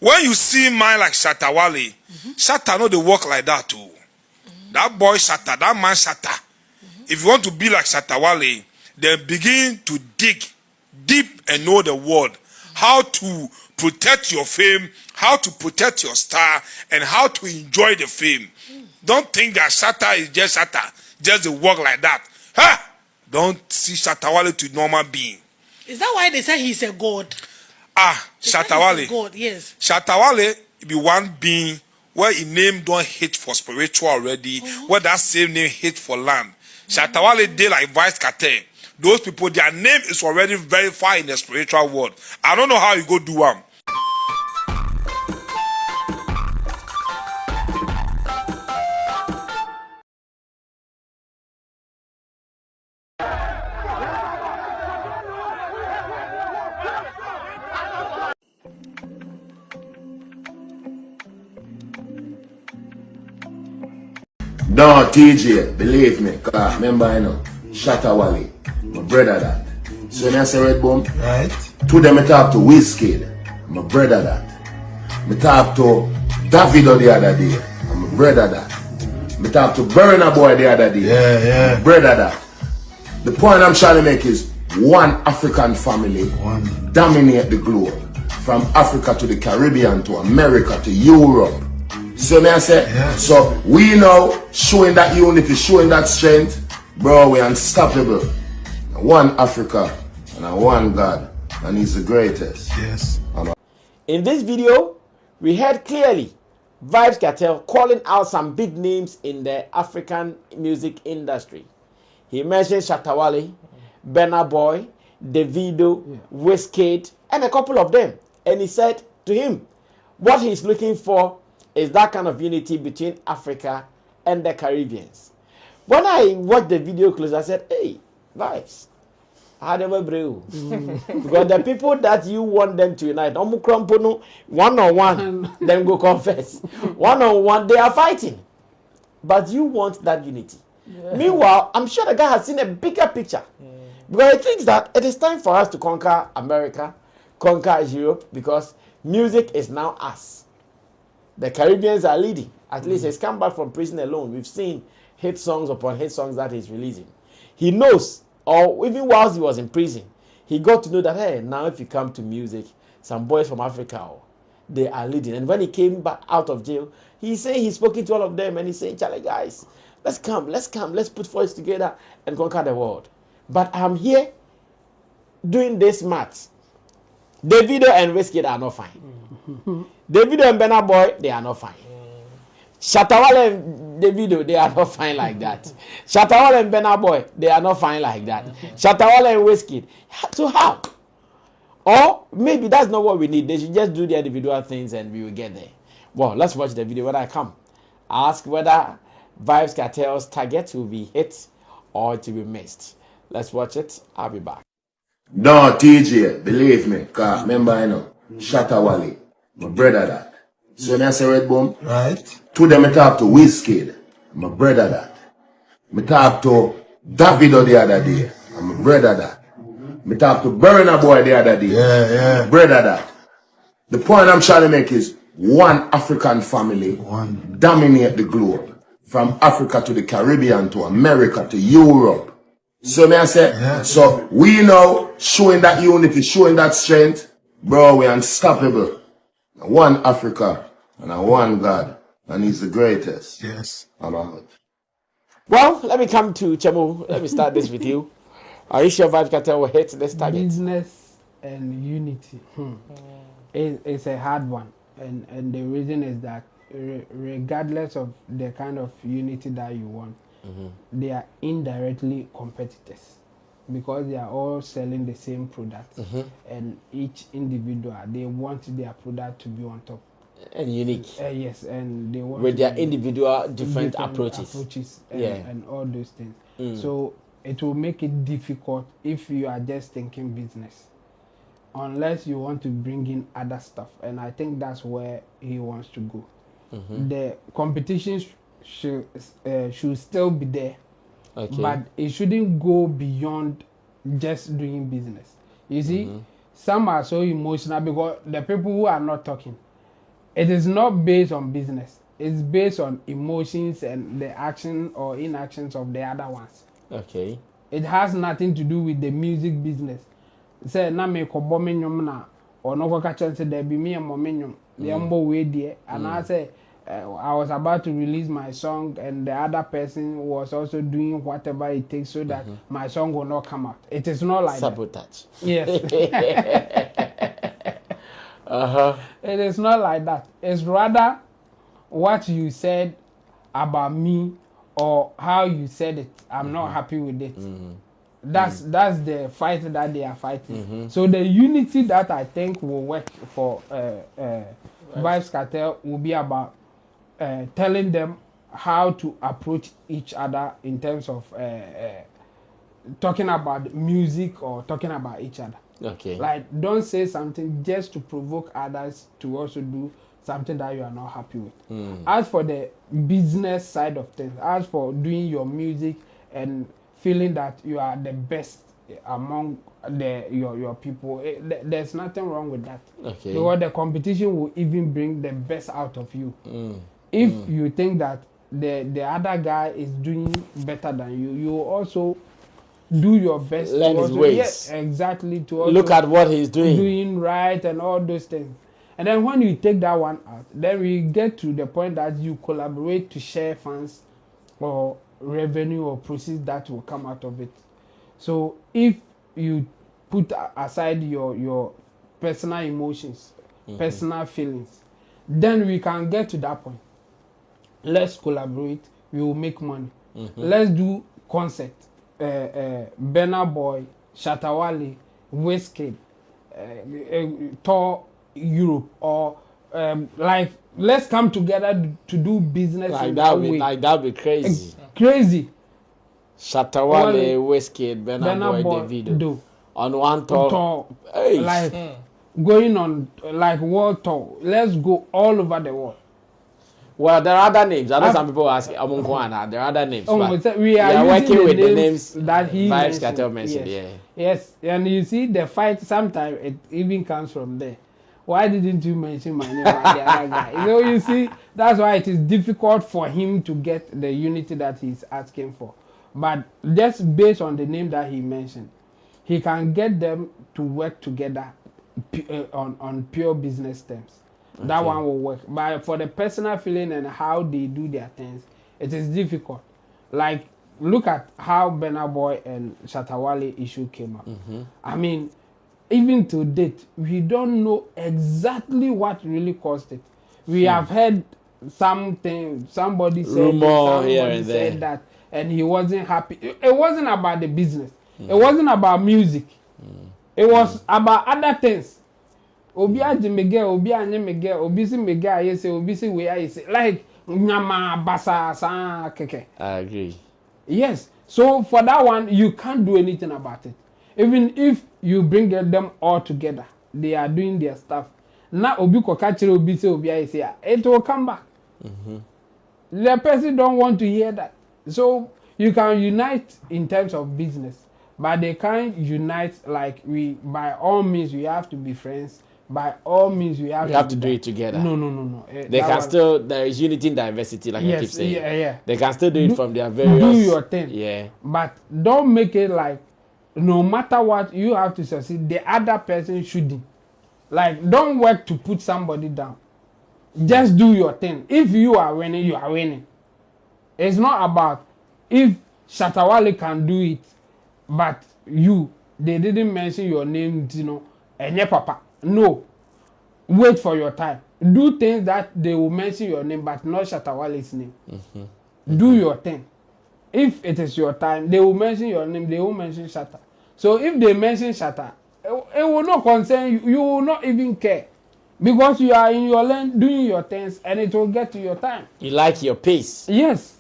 When you see man like Shatta Wale, Shatta know they work like that too. That boy Shatta, that man Shatta. If you want to be like Shatta Wale, then begin to dig deep and know the word. How to protect your fame, how to protect your star, and how to enjoy the fame. Don't think that Shatta is just Shatta, just a work like that. Ha! Don't see Shatta Wale to normal being. Is that why they say he's a god? Shatta Wale. God, yes. Shatta Wale be one being where his name don't hit for spiritual already, where that same name hit for land. Shatta Wale dey like Vybz Kartel. Those people, their name is already very far in the spiritual world. I don't know how you go do them. No, TJ, believe me, cause remember, you know, Shatta Wale, my brother that. So when I say Red Bone, right? To them I talk to Wizkid, my brother that. Me talk to Davido the other day, my brother that. Me talk to Burna Boy the other day, my brother that. The point I'm trying to make is one African family dominate the globe. From Africa to the Caribbean to America to Europe. So me I say, so we now showing that unity, showing that strength, bro, we're unstoppable. One Africa and one God, and he's the greatest. Yes. In this video, we heard clearly Vybz Kartel calling out some big names in the African music industry. He mentioned Shatta Wale, Burna Boy, Davido, Wizkid, and a couple of them. And he said to him, what he's looking for is that kind of unity between Africa and the Caribbeans. When I watched the video close, I said, hey, Vybz, I never brew. Because the people that you want them to unite, one-on-one, then go confess. One-on-one, they are fighting. But you want that unity. Meanwhile, I'm sure the guy has seen a bigger picture. Because he thinks that it is time for us to conquer America, conquer Europe, because music is now us. The Caribbeans are leading. At least he's come back from prison alone. We've seen hit songs upon hit songs that he's releasing. He knows, or even whilst he was in prison, he got to know that, hey, now if you come to music, some boys from Africa, they are leading. And when he came back out of jail, he's saying he's spoken to all of them and he's saying, Charlie, guys, let's come, let's put forces together and conquer the world. But I'm here doing this maths. Davido and Wizkid are not fine. Davido and Burna Boy, they are not fine. Shatta Wale and Davido, they are not fine like that. Shatta Wale and Burna Boy, they are not fine like that. Shatta Wale and Wizkid. So how? Or maybe that's not what we need. They should just do the individual things and we will get there. Well, let's watch the video when I come. Ask whether Vybz Kartel's target will be hit or it will be missed. Let's watch it. I'll be back. No, TJ, believe me, cause remember, you know, Shatta Wale, my brother that. So when I say Red Bone, right? To them I talk to Wizkid, my brother that. Me talk to Davido the other day, my brother that. Me talk to Burna Boy the other day, my brother that. The point I'm trying to make is one African family dominate the globe. From Africa to the Caribbean to America to Europe. So me I say, so we now showing that unity, showing that strength, bro, we're unstoppable. One Africa and one God, and he's the greatest. Yes. I'm out. Well, let me come to Chemu. Let me start this with you. Are you sure Vybz Kartel will hit this target? Business and unity. It's a hard one. And the reason is that regardless of the kind of unity that you want, they are indirectly competitors because they are all selling the same product, and each individual, they want their product to be on top and unique. Yes, and they want with their individual different approaches and all those things. So it will make it difficult if you are just thinking business, unless you want to bring in other stuff, and I think that's where he wants to go. The competition should still be there, but it shouldn't go beyond just doing business. You see, some are so emotional because the people who are not talking, it is not based on business. It's based on emotions and the action or inactions of the other ones. Okay. It has nothing to do with the music business. Say na me ko bomenyum na or no ka chance there be me and momenyum. The ambo way there and I say I was about to release my song and the other person was also doing whatever it takes so that my song will not come out. It is not like sabotage. Yes. Uh-huh. It is not like that. It's rather what you said about me or how you said it. I'm not happy with it. That's the fight that they are fighting. So the unity that I think will work for Vybz Kartel will be about telling them how to approach each other in terms of talking about music or talking about each other. Okay. Like, don't say something just to provoke others to also do something that you are not happy with. As for the business side of things, as for doing your music and feeling that you are the best among your people, there's nothing wrong with that. Okay. Because the competition will even bring the best out of you. If you think that the other guy is doing better than you, you will also do your best. Learn his ways. Yes, exactly. To also look at what he's doing. Doing right and all those things. And then when you take that one out, then we get to the point that you collaborate to share funds or revenue or proceeds that will come out of it. So if you put aside your personal emotions, personal feelings, then we can get to that point. Let's collaborate. We will make money. Let's do concert. Burna Boy, Shatta Wale, Wizkid, tour Europe, or like let's come together to do business Like in that way. like that would be crazy. Crazy. Shatta Wale, Wizkid, Burna Boy, Davido on one tour. Hey. Like going on like world tour. Let's go all over the world. Well, there are other names. I know some people ask Amon Kwana. There are other names. But We are working with the names that he Vybz Kartel mentioned. Yes. Yeah. Yes, and you see the fight. Sometimes it even comes from there. Why didn't you mention my name like the other guy? You see, that's why it is difficult for him to get the unity that he's asking for. But just based on the name that he mentioned, he can get them to work together on pure business terms. Okay. That one will work. But for the personal feeling and how they do their things, it is difficult. Like, look at how Burna Boy and Shatta Wale issue came up. I mean, even to date, we don't know exactly what really caused it. We have heard something, somebody said rumor this, here and said there. that, and he wasn't happy. It wasn't about the business. It wasn't about music. It was about other things. Obi aje mege, obi anye mege, obi si mege ayese, obi si we ayese. Like nyama basa sa keke. I agree. Yes. So for that one, you can't do anything about it. Even if you bring them all together, they are doing their stuff. Now obi ko kachire obi se obi ayese, it will come back. The person don't want to hear that. So you can unite in terms of business, but they can't unite like by all means we have to be friends. By all means, we have to do it together. No. They can still, there is unity in diversity, like I keep saying. Yeah. They can still do it from their various. Do your thing. Yeah. But don't make it like, no matter what, you have to succeed. The other person shouldn't. Like, don't work to put somebody down. Just do your thing. If you are winning, you are winning. It's not about if Shatta Wale can do it, but they didn't mention your name, and your papa. No, wait for your time. Do things that they will mention your name, but not Shatta Wale's name. Do your thing. If it is your time, they will mention your name. They will mention Shatta. So if they mention Shatta, it will not concern you. You will not even care because you are in your lane doing your things, and it will get to your time. You like your pace. Yes,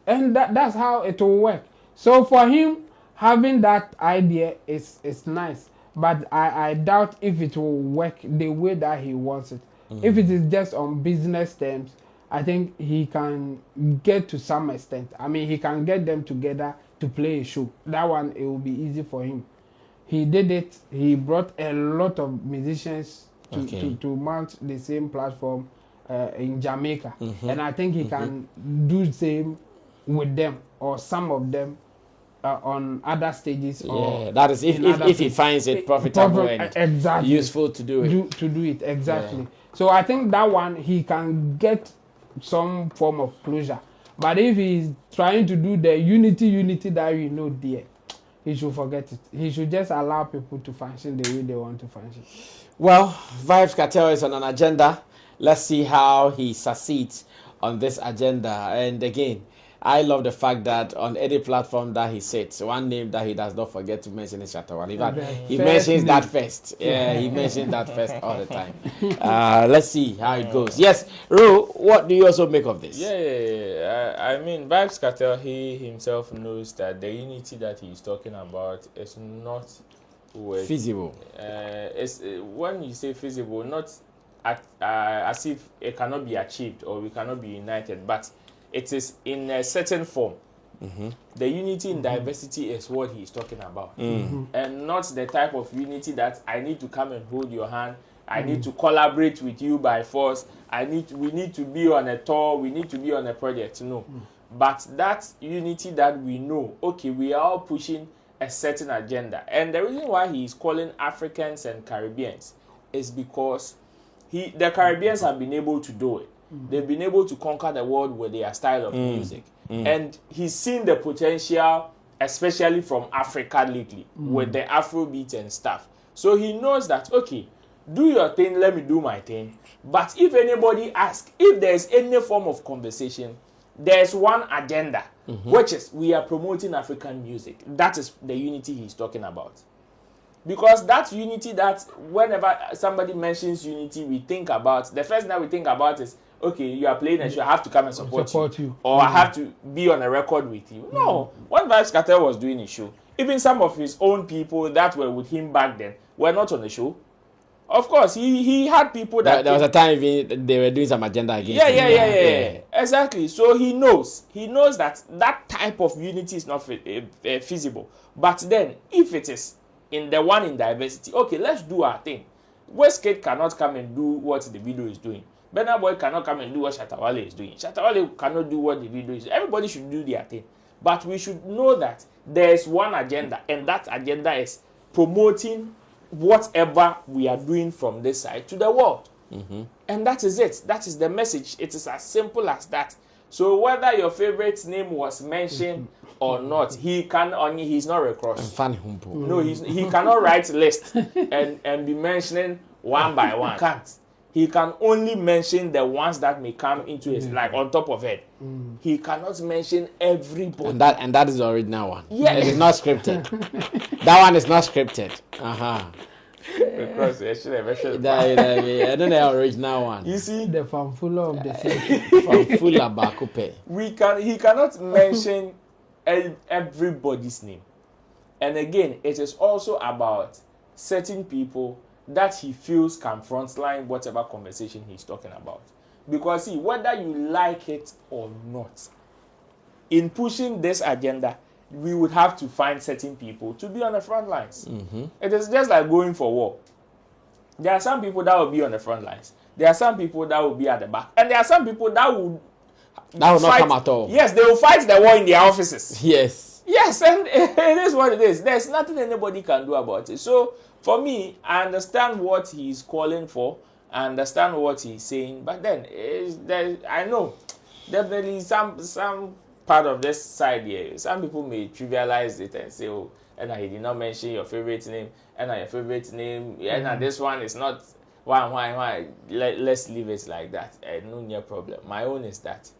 and that's how it will work. So for him, having that idea is nice. But I doubt if it will work the way that he wants it. If it is just on business terms, I think he can get to some extent. I mean, he can get them together to play a show. That one, it will be easy for him. He did it. He brought a lot of musicians to mount the same platform in Jamaica, and I think he can do the same with them or some of them on other stages. Yeah, that is if he finds it profitable and exactly useful to do it. To do it exactly. So I think that one he can get some form of closure. But if he's trying to do the unity that we know there, he should forget it. He should just allow people to function the way they want to function. Well, Vybz Kartel is on an agenda. Let's see how he succeeds on this agenda. And again, I love the fact that on any platform that he sits, one name that he does not forget to mention is Shatta Wale. In fact, he mentions that first. Yeah, he mentions that first all the time. Let's see how it goes. Yes, Ro, what do you also make of this? I mean, Vybz Kartel, he himself knows that the unity that he's talking about is not feasible. It's when you say feasible, not as if it cannot be achieved or we cannot be united, but it is in a certain form. The unity in diversity is what he's talking about, and not the type of unity that I need to come and hold your hand. I need to collaborate with you by force. We need to be on a tour. We need to be on a project. No, but that unity that we know. Okay, we are all pushing a certain agenda, and the reason why he is calling Africans and Caribbeans is because the Caribbeans have been able to do it. They've been able to conquer the world with their style of music. And he's seen the potential, especially from Africa lately, with the Afrobeat and stuff. So he knows that, okay, do your thing, let me do my thing. But if anybody asks, if there's any form of conversation, there's one agenda, which is we are promoting African music. That is the unity he's talking about. Because that unity that whenever somebody mentions unity, we think about, the first thing that we think about is, okay, you are playing a show, I have to come and support you. Or I have to be on a record with you. No. When Vybz Kartel was doing a show, even some of his own people that were with him back then were not on the show. Of course, he had people that... There was a time they were doing some agenda against him. Yeah. Exactly. So he knows that that type of unity is not feasible. But then, if it is in the one in diversity, okay, let's do our thing. Westgate cannot come and do what the video is doing. Burna Boy cannot come and do what Shatta Wale is doing. Shatta Wale cannot do what the video is doing. Everybody should do their thing. But we should know that there is one agenda, and that agenda is promoting whatever we are doing from this side to the world. And that is it. That is the message. It is as simple as that. So whether your favorite name was mentioned or not, he's not Red Cross. No, he cannot write list and be mentioning one by one. Can't. He can only mention the ones that may come into his, like on top of it. He cannot mention everybody. And that is the original one. Yeah. It is not scripted. That one is not scripted. Because I don't know the original one. You see, the fanfula of the fanfula bakupe. He cannot mention everybody's name. And again, it is also about certain people that he feels can frontline whatever conversation he's talking about. Because see, whether you like it or not, in pushing this agenda, we would have to find certain people to be on the front lines. It is just like going for war. There are some people that will be on the front lines. There are some people that will be at the back. And there are some people that will not come at all. Yes, they will fight the war in their offices. Yes, and it is what it is. There's nothing anybody can do about it. So, for me, I understand what he's calling for. I understand what he's saying. But then, I know, definitely some part of this side here, some people may trivialize it and say, oh, and he did not mention your favorite name, and your favorite name, and this one is not, why? Let's leave it like that. No problem. My own is that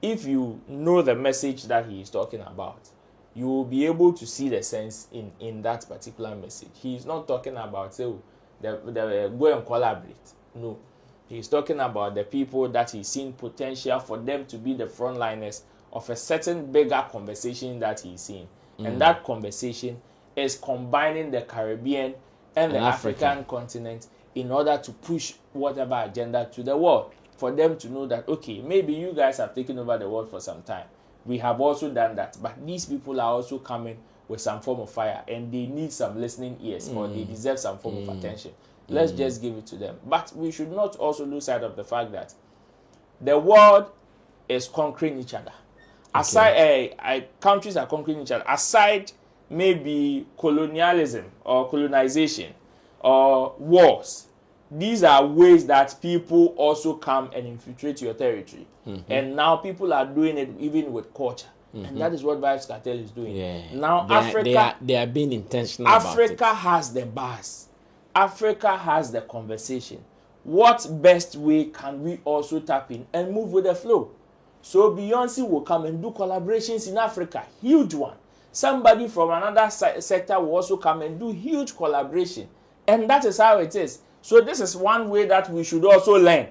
if you know the message that he is talking about, you will be able to see the sense in that particular message. He is not talking about, say, go and collaborate. No. He's talking about the people that he's seen potential for them to be the frontliners of a certain bigger conversation that he's seeing. And that conversation is combining the Caribbean and the African continent in order to push whatever agenda to the world. For them to know that, okay, maybe you guys have taken over the world for some time. We have also done that. But these people are also coming with some form of fire, and they need some listening ears, or they deserve some form of attention. Let's just give it to them. But we should not also lose sight of the fact that the world is conquering each other. Aside, countries are conquering each other. Aside, maybe colonialism or colonization or wars. These are ways that people also come and infiltrate your territory. And now people are doing it even with culture. And that is what Vybz Kartel is doing. Now they are being intentional about it. Africa has the buzz. Africa has the conversation. What best way can we also tap in and move with the flow? So Beyonce will come and do collaborations in Africa, huge one. Somebody from another sector will also come and do huge collaboration. And that is how it is. So this is one way that we should also learn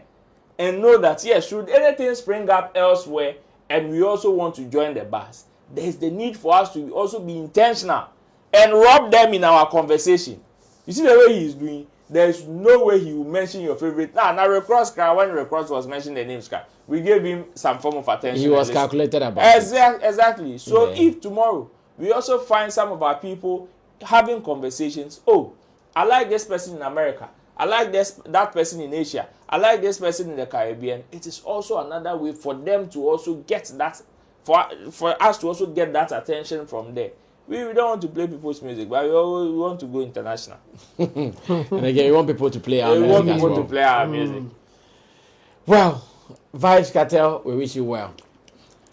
and know that, yes, should anything spring up elsewhere and we also want to join the buzz, there's the need for us to also be intentional and rub them in our conversation. You see the way he is doing, there's no way he will mention your favorite. Now Recross, when Recross was mentioning the name, we gave him some form of attention. He was calculated about exactly. So if tomorrow we also find some of our people having conversations, oh, I like this person in America, I like that person in Asia, I like this person in the Caribbean, it is also another way for them to also get that, for us to also get that attention from there. We don't want to play people's music, but we want to go international. And again, we want people to play our music. We want people to play our music. Well, Vybz Kartel, we wish you well.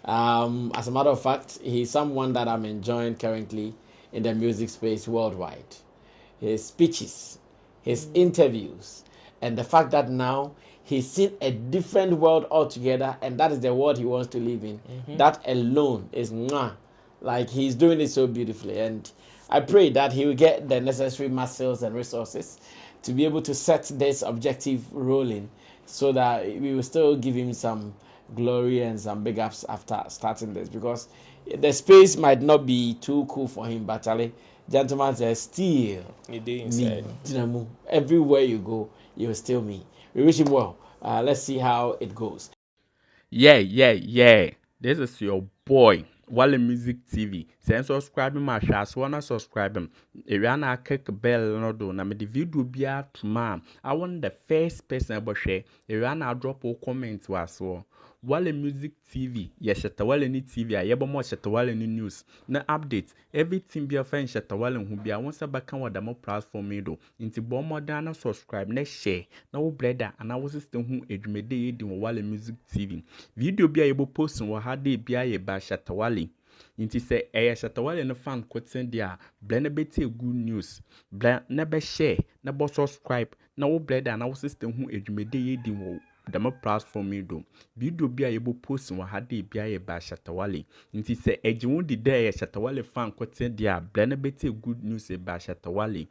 As a matter of fact, he's someone that I'm enjoying currently in the music space worldwide. His speeches, his interviews, and the fact that now he's seen a different world altogether, and that is the world he wants to live in. That alone is mwah. Like, he's doing it so beautifully, and I pray that he will get the necessary muscles and resources to be able to set this objective rolling, so that we will still give him some glory and some big ups after starting this, because the space might not be too cool for him, but gentlemen, there's still everywhere you go, you'll still me. We wish him well. Let's see how it goes. Yeah. This is your boy, Wale Music TV. Send subscribe my shots, wanna subscribe him. If you na click bell no do na me the video be tomorrow. I want the first person about share. If you na drop a comment was Wale Music TV. Yes, Shatta Wale ni TV. I yebo more Shatta Wale ni news. Na update. Everything be a fan Shatta Wale who be a once back on the more platform me do. Into bomb more than subscribe. Next share. No brother and I was still who edumede di Wale Music TV. Video be able post and what had they be a ba Shatta Wale. Inti say Shatta Wale no fan quote send dia blend beti good news. Blend never share. Never subscribe. No brother and I was still who edumede di the more platform me do. Video be able post and had they be a ba Shatta Wale. Inti say won't the day Shatta Wale fan quote send dia blend beti good news ba Shatta Wale.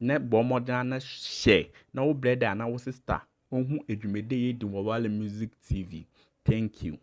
Ne bomb than share. No brother and I was sister. Who edumede di Wale Music TV. Thank you.